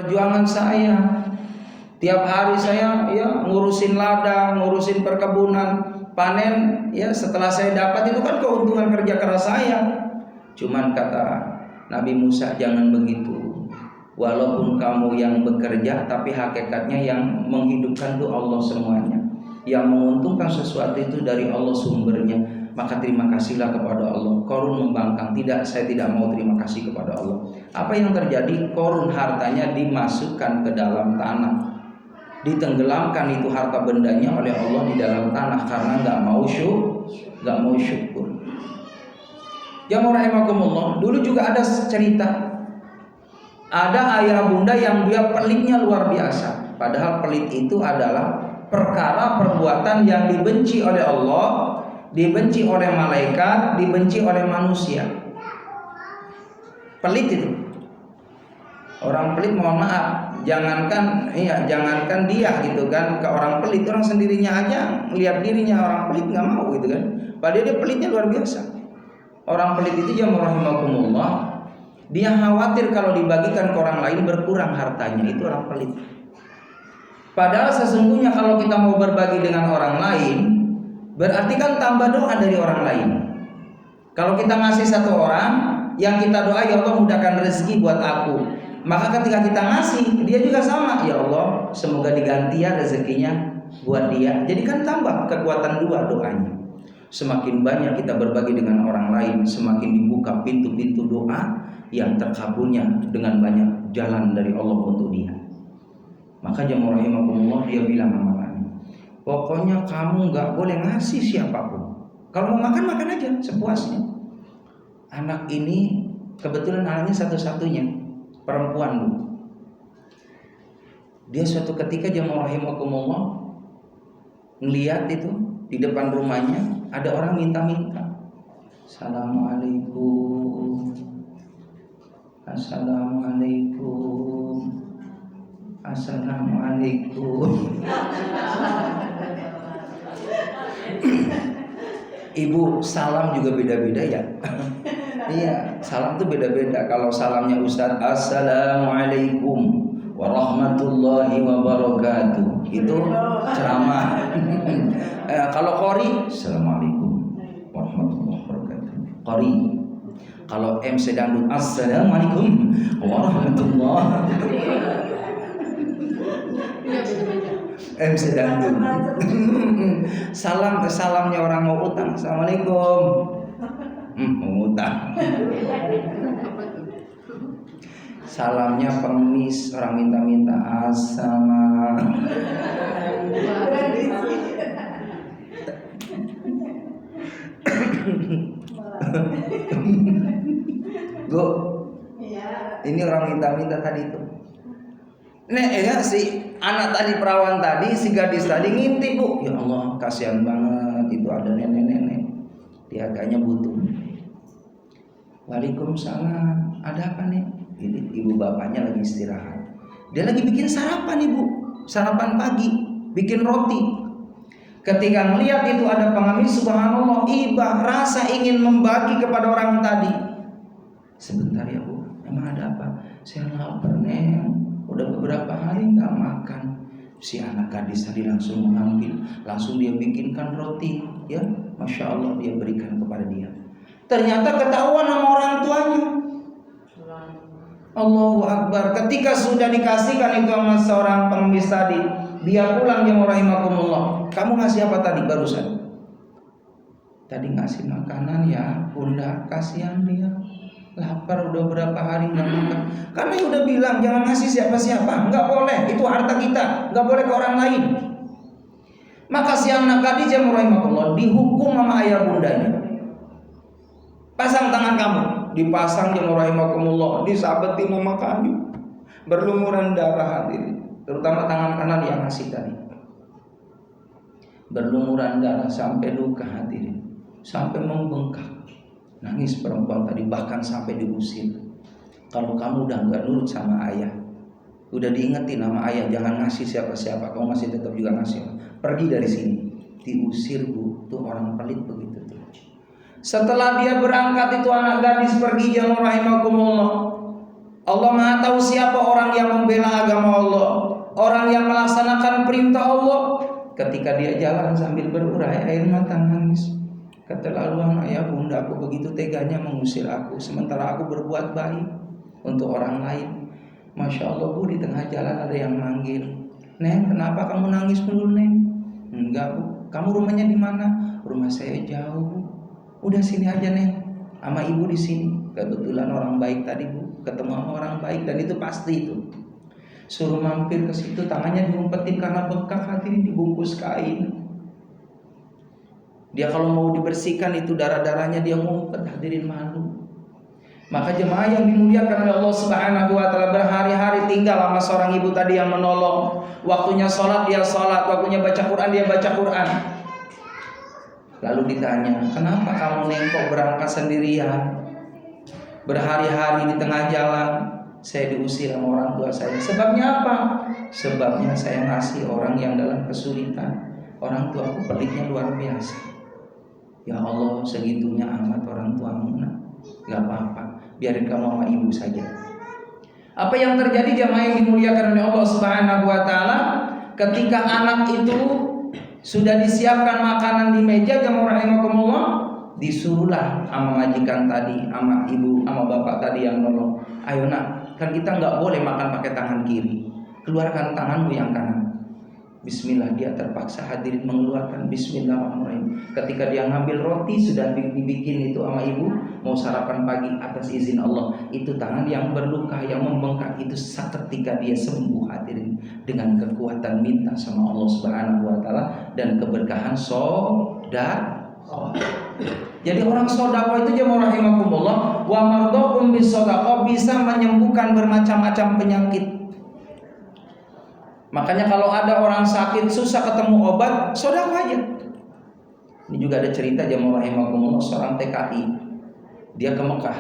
perjuangan saya. Tiap hari saya ya ngurusin ladang, ngurusin perkebunan, panen ya setelah saya dapat itu kan keuntungan kerja keras saya. Cuman kata Nabi Musa, jangan begitu. Walaupun kamu yang bekerja, tapi hakikatnya yang menghidupkan itu Allah semuanya. Yang menguntungkan sesuatu itu dari Allah sumbernya. Maka terima kasihlah kepada Allah. Korun membangkang, tidak, saya tidak mau terima kasih kepada Allah. Apa yang terjadi? Korun hartanya dimasukkan ke dalam tanah, ditenggelamkan itu harta bendanya oleh Allah di dalam tanah karena nggak mau syukur. Jamaah rahimakumullah, dulu juga ada cerita. Ada ayah bunda yang dia pelitnya luar biasa. Padahal pelit itu adalah perkara perbuatan yang dibenci oleh Allah, dibenci oleh malaikat, dibenci oleh manusia. Pelit itu. Orang pelit, mohon maaf, jangankan dia gitu kan, ke orang pelit, orang sendirinya aja lihat dirinya orang pelit nggak mau gitu kan. Padahal dia pelitnya luar biasa. Orang pelit itu jamaah rahimakumullah, dia khawatir kalau dibagikan ke orang lain berkurang hartanya, itu orang pelit. Padahal sesungguhnya kalau kita mau berbagi dengan orang lain, berarti kan tambah doa dari orang lain. Kalau kita ngasih satu orang, yang kita doa, ya Allah mudahkan rezeki buat aku, maka ketika kita ngasih, dia juga sama, ya Allah semoga diganti ya rezekinya buat dia. Jadi kan tambah kekuatan dua doanya. Semakin banyak kita berbagi dengan orang lain, semakin dibuka pintu-pintu doa yang terkabulnya dengan banyak jalan dari Allah untuk dia. Maka jamaah rahimakumullah, dia bilang sama kami, pokoknya kamu gak boleh ngasih siapapun. Kalau mau makan, makan aja sepuasnya. Anak ini kebetulan anaknya satu-satunya perempuan Bu. Dia suatu ketika jamaah rahimakumullah ngelihat itu di depan rumahnya ada orang minta-minta, Assalamualaikum, Assalamualaikum, Assalamualaikum. Ibu, salam juga beda-beda ya. Iya, salam tuh beda-beda. Kalau salamnya Ustaz, Assalamualaikum warahmatullahi wabarakatuh, itu ceramah. Kalau qori, Assalamualaikum warahmatullahi wabarakatuh, qori. Kalau MC dangdut, Assalamualaikum warahmatullahi MC dangdut. Salamnya orang mau utang, Assalamualaikum. Mau utang. Salamnya pengemis, orang minta-minta, Assalamualaikum. Bu, ini orang minta-minta tadi itu. Si anak tadi, perawan tadi, si gadis tadi ngintip Bu. Ya Allah, kasihan banget itu ada nenek-nenek. Dia kayaknya butuh. Waalaikumsalam. Ada apa nih? Ini ibu bapaknya lagi istirahat. Dia lagi bikin sarapan Ibu. Sarapan pagi, bikin roti. Ketika melihat itu ada pengemis, subhanallah, iba rasa ingin membagi kepada orang tadi. Sebentar ya Bu, emang ada apa? Saya lapar Neng, udah beberapa hari nggak makan. Si anak gadis tadi langsung mengambil, langsung dia bikinkan roti, ya, masya Allah, dia berikan kepada dia. Ternyata ketahuan sama orang tuanya. Allahu Akbar. Ketika sudah dikasihkan itu sama seorang pengemis tadi, dia pulang, ya rahimakumullah. Kamu ngasih apa tadi barusan? Tadi ngasih makanan ya Bunda, kasihan dia. Lapar udah berapa hari nggak makan. Karena udah bilang jangan ngasih siapa-siapa, nggak boleh, itu harta kita, nggak boleh ke orang lain. Maka si anak gadis yang rahimakumullah dihukum sama ayah bundanya. Pasang tangan kamu, dipasang yang rahimakumullah, disabetin sama kayu, berlumuran darah hadirin, terutama tangan kanan yang ngasih tadi, berlumuran darah sampai luka hadirin, sampai membengkak. Nangis perempuan tadi, bahkan sampai diusir. Kalau kamu udah nggak nurut sama ayah, udah diingetin sama ayah jangan ngasih siapa-siapa, kamu masih tetap juga ngasih, pergi dari sini. Diusir Bu, tuh orang pelit begitu tuh. Setelah dia berangkat itu anak gadis pergi, jamaah rahimakumullah, Allah Maha tahu siapa orang yang membela agama Allah, orang yang melaksanakan perintah Allah. Ketika dia jalan sambil berurai air mata nangis. Keterlaluan ayah bunda aku begitu teganya mengusir aku, sementara aku berbuat baik untuk orang lain. Masya Allah Bu, di tengah jalan ada yang manggil, Neng, kenapa kamu nangis dulu Neng? Enggak Bu, kamu rumahnya di mana? Rumah saya jauh Bu. Udah sini aja Neng, sama ibu di sini. Kebetulan orang baik tadi Bu, ketemu sama orang baik dan itu pasti itu. Suruh mampir ke situ, tangannya diumpetin karena bekas, hadirin dibungkus kain. Dia kalau mau dibersihkan itu darah-darahnya dia ngumpet, hadirin malu. Maka jemaah yang dimuliakan oleh Allah Subhanahu wa taala, berhari-hari tinggal sama seorang ibu tadi yang menolong. Waktunya sholat dia sholat, waktunya baca Quran dia baca Quran. Lalu ditanya, kenapa kamu Neng kok berangkat sendirian? Berhari-hari di tengah jalan. Saya diusir sama orang tua saya. Sebabnya apa? Sebabnya saya ngasih orang yang dalam kesulitan. Orang tuaku pelitnya luar biasa. Ya Allah, segitunya amat orang tuamu nak. Gak apa-apa, biarin kamu sama ibu saja. Apa yang terjadi jamaah yang dimuliakan oleh Allah Subhanahu wa taala, ketika anak itu sudah disiapkan makanan di meja, jamaah rahimakumullah, disuruhlah sama majikan tadi, sama ibu, sama bapak tadi yang nolong. Ayo nak, kan kita nggak boleh makan pakai tangan kiri. Keluarkan tanganmu yang kanan. Bismillah, dia terpaksa hadirin mengeluarkan Bismillahirrahmanirrahim. Ketika dia ngambil roti sudah dibikin itu sama ibu, mau sarapan pagi atas izin Allah. Itu tangan yang berluka, yang membengkak itu seketika dia sembuh hadirin dengan kekuatan minta sama Allah Subhanahu wa taala dan keberkahan sedekah. Jadi orang sedekah itu jemaah rahimakumullah, wa mardakum bis sedekah bisa menyembuhkan bermacam-macam penyakit. Makanya kalau ada orang sakit susah ketemu obat, sedekah aja. Ini juga ada cerita jemaah rahimakumullah, seorang TKI. Dia ke Mekah.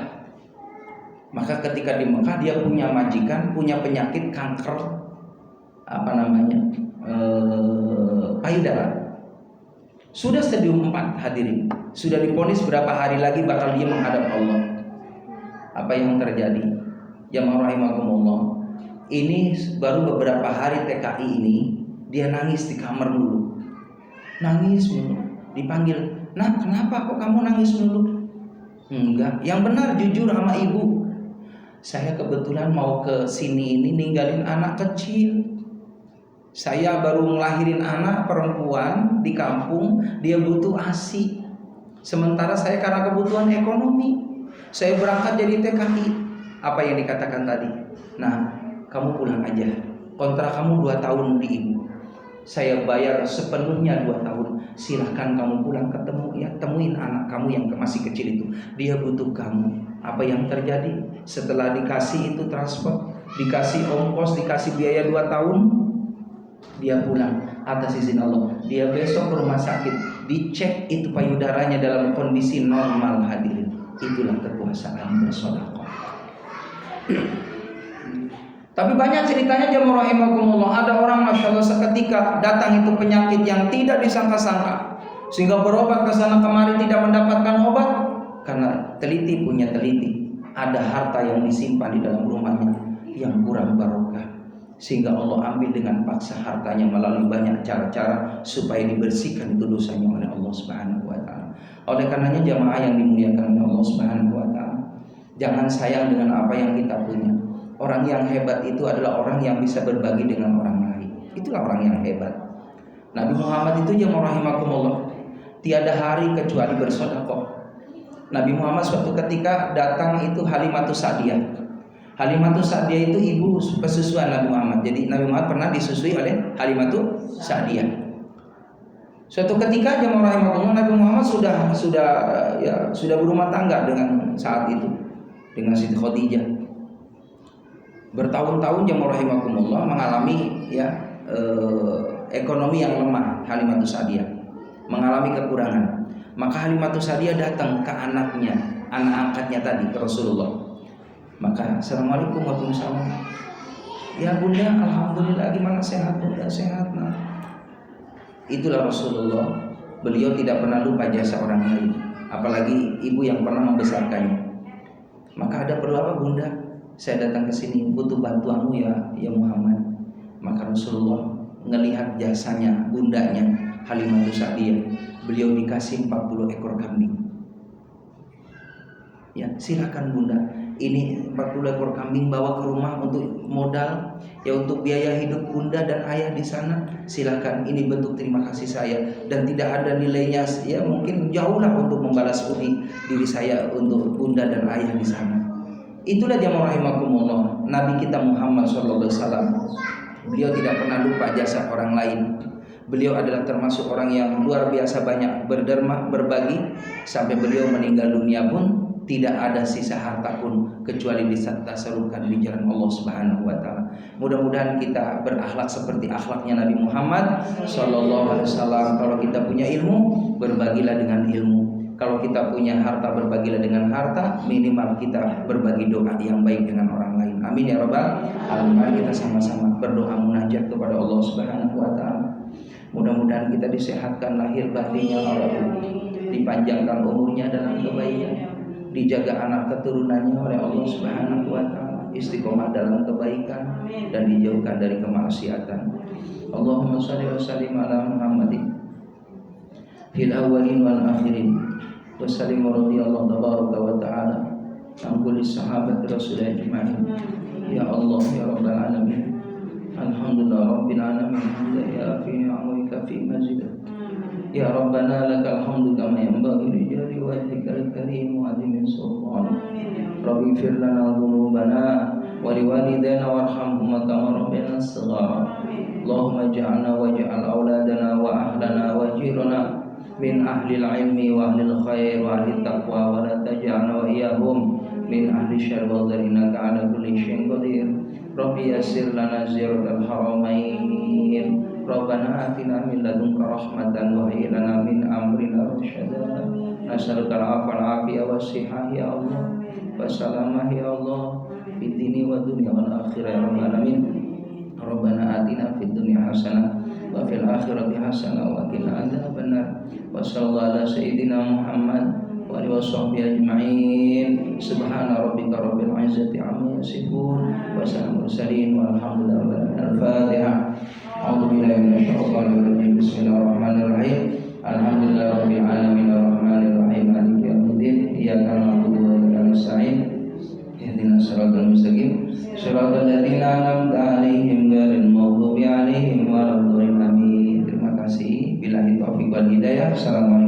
Maka ketika di Mekah dia punya majikan, punya penyakit kanker payudara. Sudah stadium 4 hadirin. Sudah divonis berapa hari lagi bakal dia menghadap Allah. Apa yang terjadi? Jemaah rahimakumullah. Ini baru beberapa hari TKI ini dia nangis di kamar dulu. Nangis dulu. Dipanggil, "Nah, kenapa kok kamu nangis dulu?" Enggak, yang benar jujur sama ibu. Saya kebetulan mau ke sini ini ninggalin anak kecil. Saya baru ngelahirin anak perempuan di kampung, dia butuh ASI. Sementara saya karena kebutuhan ekonomi, saya berangkat jadi TKI. Apa yang dikatakan tadi? Nah, kamu pulang aja. Kontrak kamu 2 tahun di ibu. Saya bayar sepenuhnya 2 tahun. Silahkan kamu pulang ketemu ya, temuin anak kamu yang masih kecil itu. Dia butuh kamu. Apa yang terjadi? Setelah dikasih itu transport, dikasih ongkos, dikasih biaya 2 tahun, dia pulang atas izin Allah. Dia besok ke rumah sakit, dicek itu payudaranya dalam kondisi normal hadirin. Itulah kekuasaan bersedekah. Tapi banyak ceritanya jemaah rahimakumullah, ada orang masya Allah seketika datang itu penyakit yang tidak disangka-sangka, sehingga berobat ke sana kemari tidak mendapatkan obat karena teliti punya teliti, ada harta yang disimpan di dalam rumahnya yang kurang barokah, sehingga Allah ambil dengan paksa hartanya melalui banyak cara-cara supaya dibersihkan itu dosanya oleh Allah Subhanahu wa taala. Oleh karenanya jemaah yang dimuliakan oleh Allah Subhanahu wa taala, jangan sayang dengan apa yang kita punya. Orang yang hebat itu adalah orang yang bisa berbagi dengan orang lain. Itulah orang yang hebat. Nabi Muhammad itu jemaah rahimakumullah, tiada hari kecuali bersedekah. Nabi Muhammad suatu ketika datang itu Halimatus Sa'diyah. Halimatus Sa'diyah itu ibu pesusuan Nabi Muhammad. Jadi Nabi Muhammad pernah disusui oleh Halimatus Sa'diyah. Suatu ketika jemaah rahimakumullah, Nabi Muhammad sudah berumah tangga dengan saat itu dengan Siti Khadijah. Bertahun-tahun jemaah rahimakumullah mengalami ekonomi yang lemah. Halimatus Sa'diyah mengalami kekurangan. Maka Halimatus Sa'diyah datang ke anaknya, anak angkatnya tadi, ke Rasulullah. Maka assalamualaikum warahmatullahi wabarakatuh. Ya bunda, alhamdulillah, gimana sehat bunda? Sehat nah. Itulah Rasulullah. Beliau tidak pernah lupa jasa orang lain, apalagi ibu yang pernah membesarkannya. Maka ada perlu apa bunda? saya datang ke sini butuh bantuanmu ya Muhammad. Maka Rasulullah ngelihat jasanya bundanya Halimatus Sa'diyah, beliau dikasih 40 ekor kambing. Ya, silakan Bunda, ini 40 ekor kambing bawa ke rumah untuk modal ya, untuk biaya hidup Bunda dan Ayah di sana. Silakan, ini bentuk terima kasih saya dan tidak ada nilainya ya, mungkin jauh lah untuk membalas budi diri saya untuk Bunda dan Ayah di sana. Itulah jamaah rahimakumullah Nabi kita Muhammad sallallahu alaihi wasallam. Beliau tidak pernah lupa jasa orang lain. Beliau adalah termasuk orang yang luar biasa banyak berderma, berbagi, sampai beliau meninggal dunia pun tidak ada sisa harta pun kecuali disalurkan di jalan Allah Subhanahu wa taala. Mudah-mudahan kita berakhlak seperti akhlaknya Nabi Muhammad sallallahu alaihi wasallam. Kalau kita punya ilmu, berbagilah dengan ilmu. Kalau kita punya harta, berbagilah dengan harta. Minimal kita berbagi doa yang baik dengan orang lain. Amin ya rabbal alamin. Kita sama-sama berdoa munajat kepada Allah Subhanahu wa taala. Mudah-mudahan kita disehatkan lahir batinnya oleh Allah, dipanjangkan umurnya dalam kebaikan, dijaga anak keturunannya oleh Allah Subhanahu wa taala, istiqomah dalam kebaikan dan dijauhkan dari kemaksiatan. Allahumma shalli wa sallim ala Muhammadin fil awwalin wal akhirin. Wassalim radhiyallahu tabaraka wa ta'ala an kulli sahabat Rasulullah ajma'in. Ya Allah ya rabbal alamin, alhamdulillah rabbil alamin, ya fi ni'amika fi mazidah. Ya rabbana lakal hamdu kama yanbaghi li jalali wajhikal karim wa 'azimi sultanik. Rabbi ighfir lana dhunubana wa liwalidayna warhamhuma kama rabbayana shighara. Allahumma ij'alna waj'al auladana wa ahlana wa jirana min ahlil ilmi wa ahlil khair wa ahlil taqwa, wa la taj'alna wa iyyahum min ahli syarr wa dzarina ka'ala kulli syai'in qadir. Rabbi yassir lana ziyaratal haramain. Rabbana atina min ladunka rahmatan wa hayyi lana min amrina rasyada. Nas'aluka al-'afwa wal-'afiyah was-sihah ya Allah, wassalamah ya Allah, fid dini wa dunya wal akhirah ya rabbal alamin. Rabbana atina fid dunya hasanah wa fil akhirati hasanah wa qina adzabannar. Wa sallallahu ala sayyidina Muhammad wa alihi washabbihi ajma'in. Subhana rabbika rabbil izzati amma yasifun wa salamun mursalin walhamdulillahi. Al-Fatihah. A'udzu billahi minasyaitonir rajim. Bismillahirrahmanirrahim. Alhamdulillahi rabbil alamin arrahmanir rahim maliki yaumiddin. Iyyaka na'budu wa iyyaka nasta'in. Ihdinas siratal mustaqim. Shiratal ladzina an'amta 'alaihim ghairil maghdubi 'alaihim waladdallin. Amin. Terima kasih. Billahi taufiq wal hidayah. Assalamualaikum.